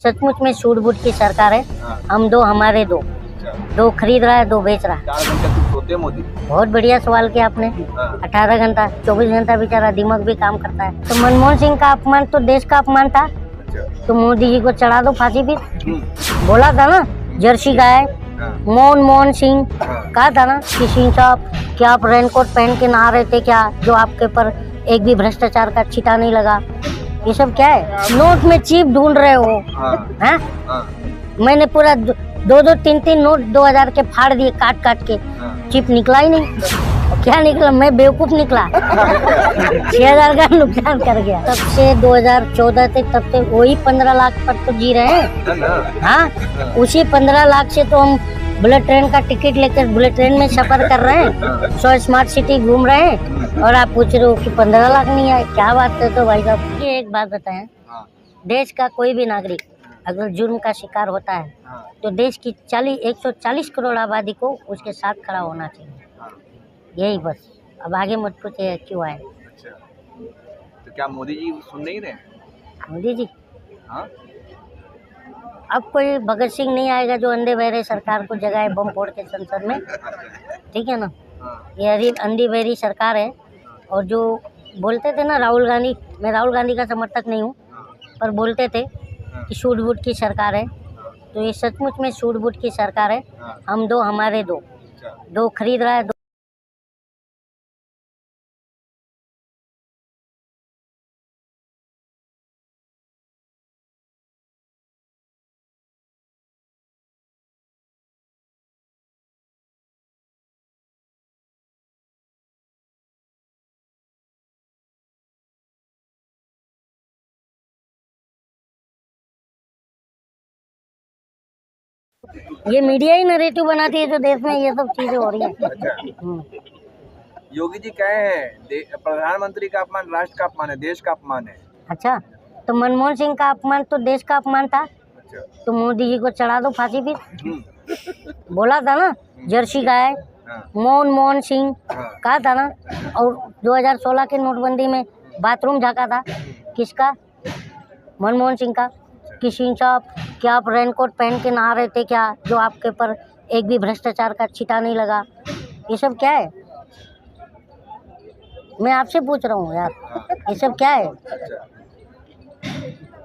सचमुच में सूट-बूट की सरकार है। हम दो हमारे दो। दो खरीद रहा है, दो बेच रहा है। 4 घंटे तक सोते हैं मोदी? बहुत बढ़िया सवाल किया आपने। 18 घंटा, 24 घंटा बेचारा दिमाग भी काम करता है। तो मनमोहन सिंह का अपमान तो देश का अपमान था। तो मोदी जी को चढ़ा दो फांसी पे। बोला था ना, जर्सी गाय मोहन सिंह कहा था ना कि सिंह साहब क्या आप रेनकोट पहन के नहा रहे थे क्या, जो आपके ऊपर एक भी भ्रष्टाचार का छींटा नहीं लगा। ये सब क्या है? नोट में चिप ढूंढ रहे हो हैं? मैंने पूरा दो तीन नोट 2000 के फाड़ दिए काट काट के। चिप निकला ही नहीं। क्या निकला? मैं बेवकूफ निकला। 6000 का नुकसान कर गया। तब से 2014 से तब से वही 15 लाख पर तो जी रहे हैं। हाँ, उसी 15 लाख से तो हम बुलेट ट्रेन का टिकट लेकर बुलेट ट्रेन में सफर कर रहे हैं, 100 स्मार्ट सिटी घूम रहे हैं, और आप पूछ रहे हो कि 15 लाख नहीं आए। क्या बात करते हो भाई साहब? ये एक बात बताएं, देश का कोई भी नागरिक अगर जुर्म का शिकार होता है तो देश की 140 करोड़ आबादी को उसके साथ खड़ा होना चाहिए। यही बस। अब आगे मत पूछिए क्यों आए। अच्छा, तो क्या मोदी जी सुन नहीं रहे? मोदी जी, हाँ? अब कोई भगत सिंह नहीं आएगा जो अंधे बहरे सरकार को जगाए बम फोड़ के संसद में। ठीक है ना? ये अंधी बहरी सरकार है। और जो बोलते थे ना राहुल गांधी, मैं राहुल गांधी का समर्थक नहीं हूँ, पर बोलते थे कि सूट-बूट की सरकार है। तो ये सचमुच में सूट-बूट की सरकार है। हम दो हमारे दो। दो खरीद रहा है, दो ये मीडिया ही नैरेटिव बनाती है जो देश में ये सब चीजें हो रही हैं। योगी जी कहे हैं प्रधानमंत्री का अपमान राष्ट्र का अपमान है, देश का अपमान है। अच्छा, तो मनमोहन सिंह का अपमान तो देश का अपमान था। तो मोदी जी को चढ़ा दो फांसी पे। बोला था ना, जर्सी गाय मोहन सिंह कहा था ना। और 2016 के नोटबंदी में बाथरूम झाका था किसका? मनमोहन सिंह का। कि सिंह साहब क्या आप रेनकोट पहन के नहा रहे थे क्या, जो आपके ऊपर एक भी भ्रष्टाचार का छींटा नहीं लगा। ये सब क्या है? मैं आपसे पूछ रहा हूँ यार, ये सब क्या है?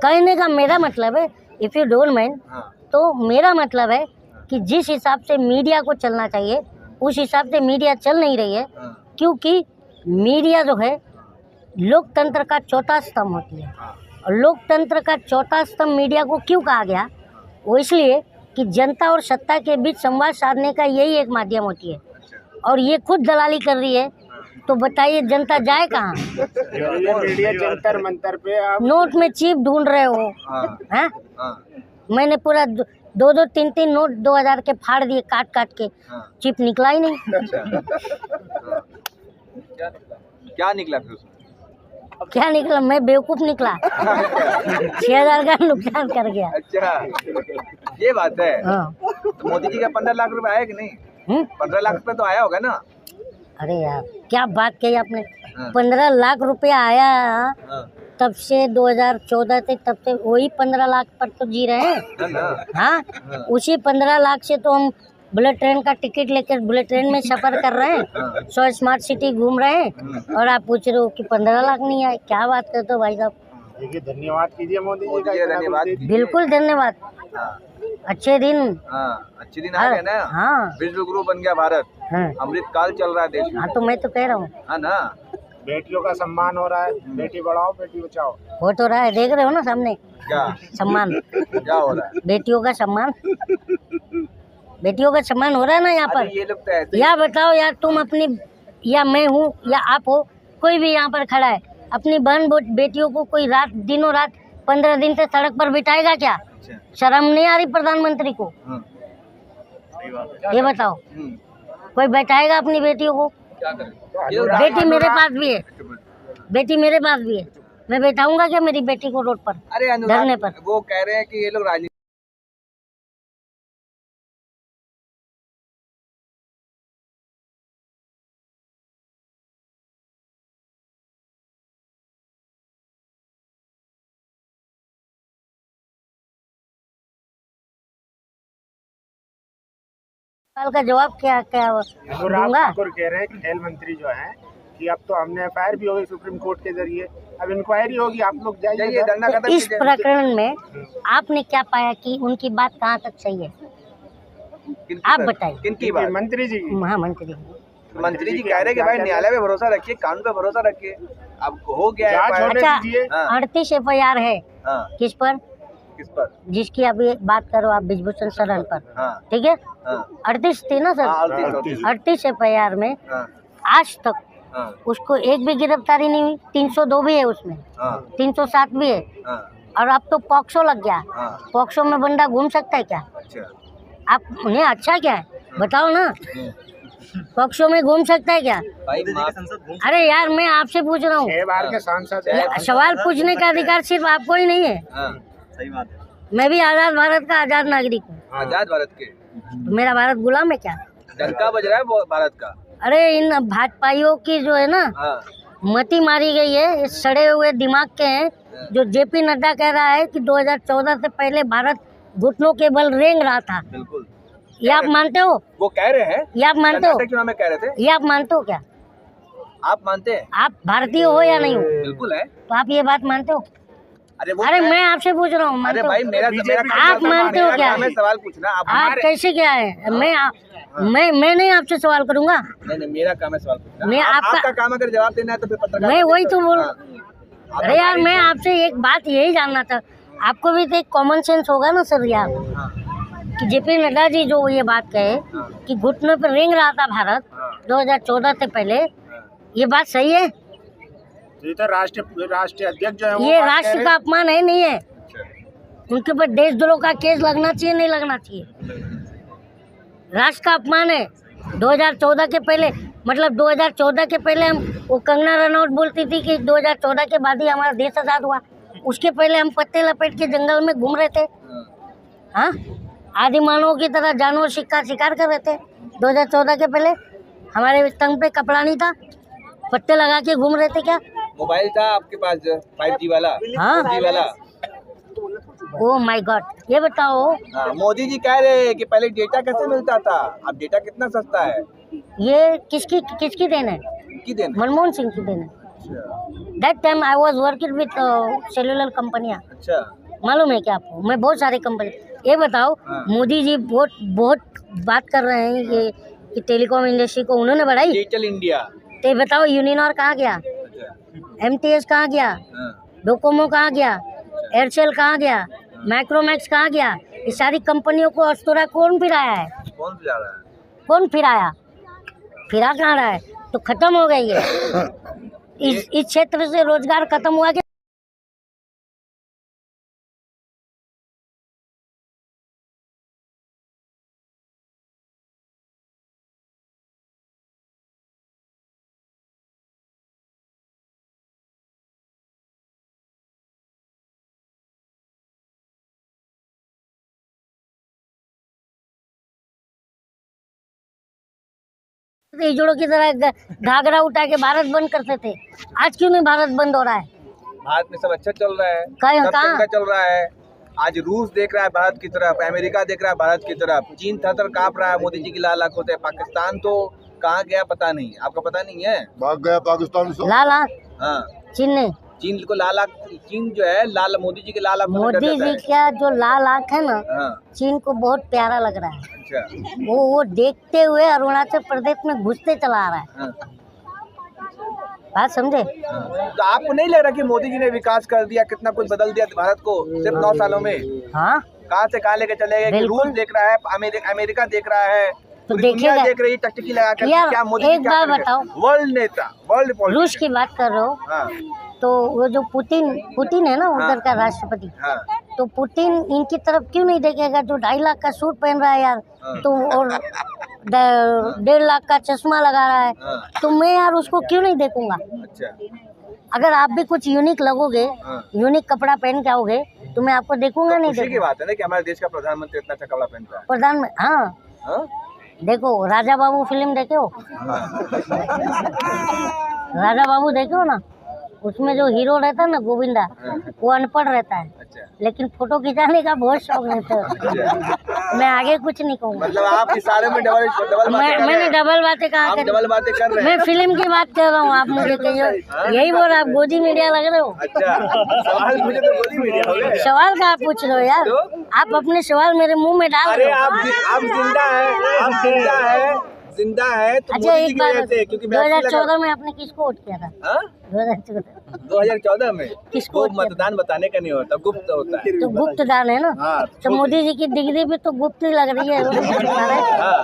कहने का मेरा मतलब है, इफ़ यू डोंट माइंड, तो मेरा मतलब है कि जिस हिसाब से मीडिया को चलना चाहिए उस हिसाब से मीडिया चल नहीं रही है। क्योंकि मीडिया जो है लोकतंत्र का चौथा स्तंभ होती है। और लोकतंत्र का चौथा स्तंभ मीडिया को क्यों कहा गया? वो इसलिए कि जनता और सत्ता के बीच संवाद साधने का यही एक माध्यम होती है। और ये खुद दलाली कर रही है, तो बताइए जनता जाए कहाँ? मीडिया जंतर मंतर पे आप नोट में चिप ढूंढ रहे हो हैं? मैंने पूरा दो तीन नोट 2000 के फाड़ दिए काट काट के। चिप निकला ही नहीं। क्या निकला फिर उसमें? क्या निकला? मैं बेवकूफ निकला। 6000 का नुकसान कर गया। अच्छा, ये बात है। हाँ। तो मोदी जी का 15 लाख रुपए आया कि नहीं? 15 लाख रुपए तो आया होगा ना? अरे यार क्या बात कही आपने। 15 लाख रुपया आया। तब से 2014 से तब से वही 15 लाख पर तो जी रहे हैं। हाँ, उसी 15 लाख से तो हम बुलेट ट्रेन का टिकट लेकर बुलेट ट्रेन में सफर कर रहे हैं, 100 स्मार्ट सिटी घूम रहे हैं, और आप पूछ रहे हो कि 15 लाख नहीं आए। क्या बात करते हो भाई साहब? देखिए, धन्यवाद कीजिए मोदी जी का। धन्यवाद। बिल्कुल धन्यवाद। अच्छे दिन। अच्छे दिन आ गए ना। हाँ, विश्व गुरु बन गया भारत। अमृत काल चल रहा है देश में। हाँ, तो मैं तो कह रहा हूँ। हाँ ना, बेटियों का सम्मान हो रहा है। बेटी बढ़ाओ बेटी बचाओ। हो तो रहा है, देख रहे हो ना सामने। क्या सम्मान क्या हो रहा है? बेटियों का सम्मान, बेटियों का सम्मान हो रहा है ना यहाँ पर। ये लोग तो ऐसे या बताओ यार, तुम अपनी, या मैं हूँ या आप हो, कोई भी यहाँ पर खड़ा है, अपनी बहन बेटियों को कोई रात दिनों रात 15 दिन से सड़क पर बिठाएगा क्या? शर्म नहीं आ रही प्रधानमंत्री को? ये बताओ, कोई बैठाएगा अपनी बेटियों को? बेटी मेरे पास भी है, बेटी मेरे पास भी है। मैं बैठाऊंगा क्या मेरी बेटी को रोड पर? अरे धरने पर? वो कह रहे हैं कि ये लोग राजनीति सवाल का जवाब क्या क्या अनुराग दूंगा? ठाकुर कह रहे हैं कि खेल मंत्री जो है कि अब तो हमने एफआईआर भी हो गई सुप्रीम कोर्ट के जरिए, अब इंक्वायरी होगी, आप लोग जाइए जाइए। धरना खत्म इस कीजिए। प्रकरण में आपने क्या पाया कि उनकी बात कहाँ तक सही है? आप बताइए। किनकी बात? मंत्री जी की। महामंत्री मंत्री जी कह रहे हैं कि भाई न्यायालय पे भरोसा रखिए, कानून पे भरोसा रखिए। अब हो गया है जांच FIR। होने अच्छा, दीजिए। हाँ। 38 FIR है हाँ, किस पर? किस पर? जिसकी अभी बात करो आप, ब्रिजभूषण शरण पर, हाँ ठीक है? हाँ 38 थी ना हाँ, सर? 38। 38 FIR में हाँ आज तक हाँ उसको एक भी गिरफ्तारी नहीं हुई। 302 भी है उसमें, हाँ 307 भी है, हाँ और अब तो पॉक्सो लग गया। हाँ। पॉक्सो में बंदा घूम सकता है क्या? अच्छा। आप उन्हें अच्छा क्या है बताओ ना, पॉक्सो में घूम सकता है क्या? भाई अरे यार मैं आपसे पूछ रहा हूँ, 6 बार के सांसद हैं। ये सवाल पूछने का अधिकार सिर्फ आपको ही नहीं है। हाँ सही बात है। मैं भी आजाद भारत का आजाद नागरिक हूँ। आजाद भारत के तो मेरा भारत गुलाम है क्या? डंका बज रहा है वो भारत का। अरे इन भाजपाइयों की जो है ना हाँ मती मारी गई है, ये सड़े हुए दिमाग के हैं। जो जेपी नड्डा कह रहा है कि 2014 से पहले भारत घुटनों के बल रेंग रहा था, बिल्कुल। ये आप मानते हो? वो कह रहे हैं, ये आप मानते हो? कर्नाटक चुनाव में कह रहे थे। ये आप मानते हो क्या? आप मानते हैं? आप भारतीय हो या नहीं हो? बिल्कुल है। तो आप ये बात मानते हो? अरे वो अरे क्या है? मैं आपसे पूछ रहा हूँ, अरे मानते भाई हो? मेरा आप मानते हो क्या? मैं सवाल पूछना आप आप हमारे। कैसे क्या है? मैं नहीं आपसे सवाल करूंगा। नहीं मेरा काम है सवाल पूछना। मैं आपका- आपका काम अगर जवाब देना है तो फिर पत्रकार। मैं वही तो बोल। हाँ। अरे यार मैं आपसे एक बात यही जानना था, आपको भी तो एक कॉमन सेंस होगा ना सर यार, हाँ, कि जेपी नड्डा जी जो ये बात कहे कि घुटनों पर रेंग रहा था भारत 2014 से पहले, ये बात सही है? ये तो राष्ट्रीय अध्यक्ष जो है वो ये बात कह राष्ट्र रहे का हैं। अपमान है नहीं है? उनके ऊपर देशद्रोह का केस लगना चाहिए नहीं लगना चाहिए? राष्ट्र का अपमान है। 2014 के पहले, मतलब 2014 के पहले हम, वो कंगना रनौत बोलती थी कि 2014 के बाद ही हमारा देश आज़ाद हुआ। उसके पहले हम पत्ते लपेट के जंगल में घूम रहे थे, हाँ, आदि मानवों की तरह जानवर शिकार कर रहे थे। 2014 के पहले हमारे तंग पे कपड़ा नहीं था, पत्ते लगा के घूम रहे थे क्या? मोबाइल था आपके पास 5G वाला? हाँ। 4G वाला? ओह माय गॉड, ये बताओ, हाँ, मोदी जी कह रहे हैं कि पहले डेटा कैसे मिलता था, अब डेटा कितना सस्ता है। ये किसकी देन है? की देन? मनमोहन सिंह की देन है। That time I was working with cellular कंपनियाँ, अच्छा। मालूम है क्या आपको? मैं बहुत सारी कंपनी, ये बताओ, हाँ। मोदी जी बहुत बात कर रहे हैं ये कि टेलीकॉम इंडस्ट्री को उन्होंने बढ़ाई, डिजिटल इंडिया। तो ये बताओ यूनिनॉर कहाँ गया? अच्छा। MTS कहाँ गया? हाँ, डोकोमो कहाँ गया? एयरसेल कहाँ गया? माइक्रोमैक्स कहाँ गया? ये सारी कंपनियों को अस्तूरा कौन फिराया है? कौन से जा रहा है? कौन फिराया? फिरा कहाँ रहा है? तो खत्म हो गई है। इस क्षेत्र से रोजगार खत्म हुआ कि जोड़ों की तरह घाघरा उठा के भारत बंद करते थे। आज क्यों नहीं भारत बंद हो रहा है? भारत में सब अच्छा चल रहा है, कहाँ- सब कहाँ? चंगा चल रहा है। आज रूस देख रहा है भारत की तरफ, अमेरिका देख रहा है भारत की तरफ, चीन थर कांप रहा है मोदी जी की लाल आंख होते। पाकिस्तान तो कहाँ गया पता नहीं, आपको पता नहीं है? भाग गया पाकिस्तान से। लाल आंख हाँ, चीन ने, चीन को लाल आंख, चीन जो है लाल, मोदी जी की लाल आंख होने मोदी डर जी जाता का जो लाल आंख है ना, है। हाँ, चीन को बहुत प्यारा लग रहा है। अच्छा। वो देखते हुए अरुणाचल प्रदेश में घुसते चला आ रहा है। हाँ, बात समझे? हाँ। तो आपको नहीं लग रहा कि मोदी जी ने विकास कर दिया, कितना कुछ बदल दिया भारत को सिर्फ 9 सालों में? हाँ, कहाँ से कहाँ लेके चले गए कि बिल्कुल। रूस देख रहा है, अमेरिका देख रहा है, तो पूरी दुनिया देखेगा। देख रही है टकटकी लगा कर। यार, क्या मोदी जी एक क्या बात कर रहे हैं? बताओ। वर्ल्ड नेता, वर्ल्ड रूस पॉलिटिशियन। की बात कर रहे हो, हाँ तो वो जो पुतिन है ना उधर का राष्ट्रपति, हाँ तो पुतिन इनकी तरफ क्यों नहीं देखेगा? जो 2.5 लाख का सूट पहन रहा है यार, हाँ। तो और 1.5 लाख का चश्मा लगा रहा है, हाँ। तो मैं यार उसको क्यों नहीं देखूंगा? अच्छा। अगर आप भी कुछ यूनिक लगोगे, हाँ। यूनिक कपड़ा पहन के आओगे, तो मैं आपको देखूंगा नहीं? खुशी की देखूंगा बात है ना कि हमारे देश का प्रधानमंत्री इतना अच्छा कपड़ा पहनता है। प्रधान में, हाँ, हाँ? देखो राजा बाबू फिल्म देखे हो? राजा बाबू देखे हो ना? उसमें जो हीरो रहता है ना गोविंदा, वो अनपढ़ रहता है, अच्छा लेकिन फोटो खिंचाने का बहुत शौक रहता है। मैं आगे कुछ नहीं कहूँगा। मतलब आप इशारे में डबल डबल बातें कर रहे मैंने हैं। डबल बातें कहा आप करी? डबल बातें कर रहे मैं हैं। फिल्म की बात कर रहा हूँ, आप मुझे कहिए यही बोल रहा, आप गोदी मीडिया लग रहे हो। अच्छा सवाल पूछे तो गोदी मीडिया हो गए। सवाल का आप पूछ रहे हो यार, आप अपने सवाल मेरे मुंह में डाल अरे रहे हो। आप जिंदा है, आप जिंदा है तो अच्छा मोदी जी एक की बार, वजह से, क्योंकि 2014 में आपने किसको वोट किया था? हाँ? 2014 में किसको वो वोट किया? मतदान बताने का नहीं होता, गुप्त होता है। तो गुप्त दान है ना। हाँ, तो मोदी जी की डिग्री भी तो गुप्त ही लग रही है, वो तो छुपा रहे हैं। हाँ।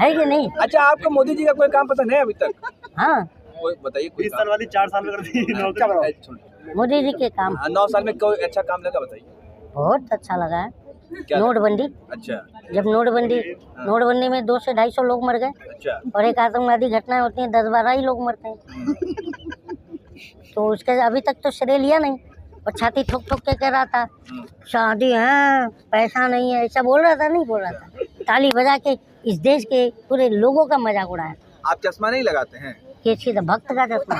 है कि नहीं? अच्छा आपको मोदी जी का कोई काम पसंद है अभी तक? हाँ, कोई बताइए। 20 साल वाली 4 साल में कर दी। मोदी जी के काम 9 साल में कोई अच्छा काम लगा बताइए। बहुत अच्छा लगा है। क्या? नोटबंदी, अच्छा जब नोटबंदी में 200 से 250 लोग मर गए, अच्छा और एक आतंकवादी घटनाएं होती हैं 10-12 ही लोग मरते हैं। तो उसके अभी तक तो श्रेय लिया नहीं, और छाती ठोक ठोक के कह रहा था शादी है, पैसा नहीं है, ऐसा बोल रहा था, नहीं बोल रहा था, ताली बजा के इस देश के पूरे लोगों का मजाक उड़ाया। आप चश्मा नहीं लगाते हैं? कैसी तो भक्त का चश्मा।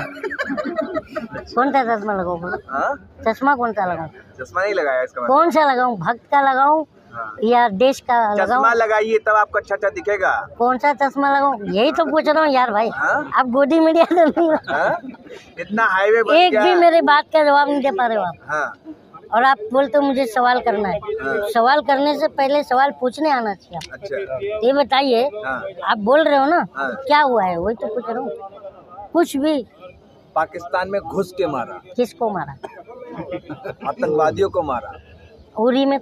कौन सा चश्मा लगाऊं बोलो? हाँ चश्मा कौन सा लगाऊं? चश्मा नहीं लगाया इसका मतलब। कौन सा लगाऊं, भक्त का लगाऊं हाँ। या देश का लगाऊं? चश्मा लगाइए तब आपको अच्छा अच्छा दिखेगा। कौन सा चश्मा लगाऊं, यही तो पूछ रहा हूँ यार भाई। हाँ? आप गोदी मीडिया से नहीं हो। हाँ? इतना हाईवे बन एक गया। भी मेरे बात का जवाब नहीं दे पा रहे हो आप, हाँ और आप बोलते हो मुझे सवाल करना है। हाँ। सवाल करने से पहले सवाल पूछने आना चाहिए आपको। अच्छा ये बताइए, हाँ। आप बोल रहे हो ना, हाँ। क्या हुआ है, वही तो पूछ रहा हूँ। कुछ भी। पाकिस्तान में घुस के मारा, किसको मारा? आतंकवादियों को मारा। उरी में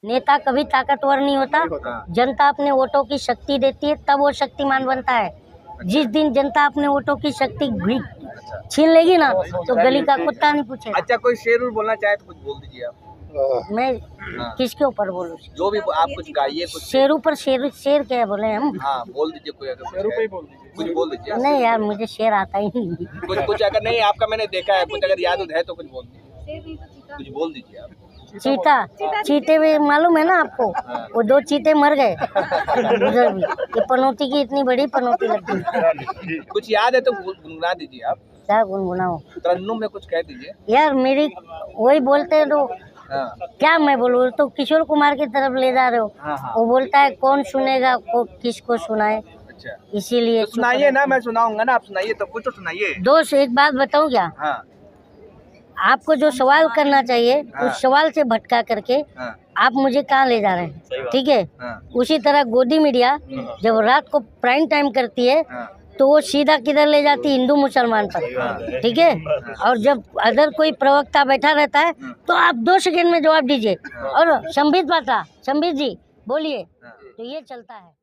नेता कभी ताकतवर नहीं होता, हाँ। जनता अपने वोटों की शक्ति देती है, तब वो शक्तिमान बनता है। जिस दिन जनता अपने वोटों की शक्ति छीन लेगी ना, तो गली का कुत्ता नहीं पूछेगा। अच्छा कोई शेर उर बोलना चाहे तो कुछ बोल दीजिए आप। मैं हाँ। किसके ऊपर बोलूं? जो भी आप कुछ गाइए कुछ। शेरू पर शेर क्या बोले हम? हाँ बोल दीजिए कोई अगर कुछ है। कुछ बोल दीजिए। नहीं यार, मुझे शेर आता ही नहीं। कुछ अगर नहीं आपका मैंने देखा है, कुछ अगर याद है तो कुछ बोल दीजिए, कुछ बोल दीजिए आप। चीते भी मालूम है ना आपको? हाँ। वो 2 चीते मर गए उधर भी। ये पनौती की इतनी बड़ी पनौती लगती है। कुछ याद है तो गुनगुना दीजिए आप। क्या गुनगुनाऊं तरन्नुम में कुछ कह दीजिए। यार? मेरी वही बोलते हैं तो हाँ क्या मैं बोलूँ, तो किशोर कुमार की तरफ ले जा रहे हो। हाँ हाँ। वो बोलता है कौन सुनेगा, को किसको सुनाए, अच्छा इसीलिए तो सुनाइए ना, मैं सुनाऊंगा ना, आप सुनाइए तो कुछ तो सुनाइए। दोस्त एक बात बताऊं क्या? हाँ आपको जो सवाल करना चाहिए, हाँ। उस सवाल से भटका करके हाँ आप मुझे कहाँ ले जा रहे हैं, ठीक है? हाँ उसी तरह गोदी मीडिया जब रात को प्राइम टाइम करती है, हाँ तो वो सीधा किधर ले जाती है? हिंदू मुसलमान पर, ठीक है? और जब अदर कोई प्रवक्ता बैठा रहता है, तो आप 2 सेकंड में जवाब दीजिए। और संबित जी बोलिए, तो ये चलता है।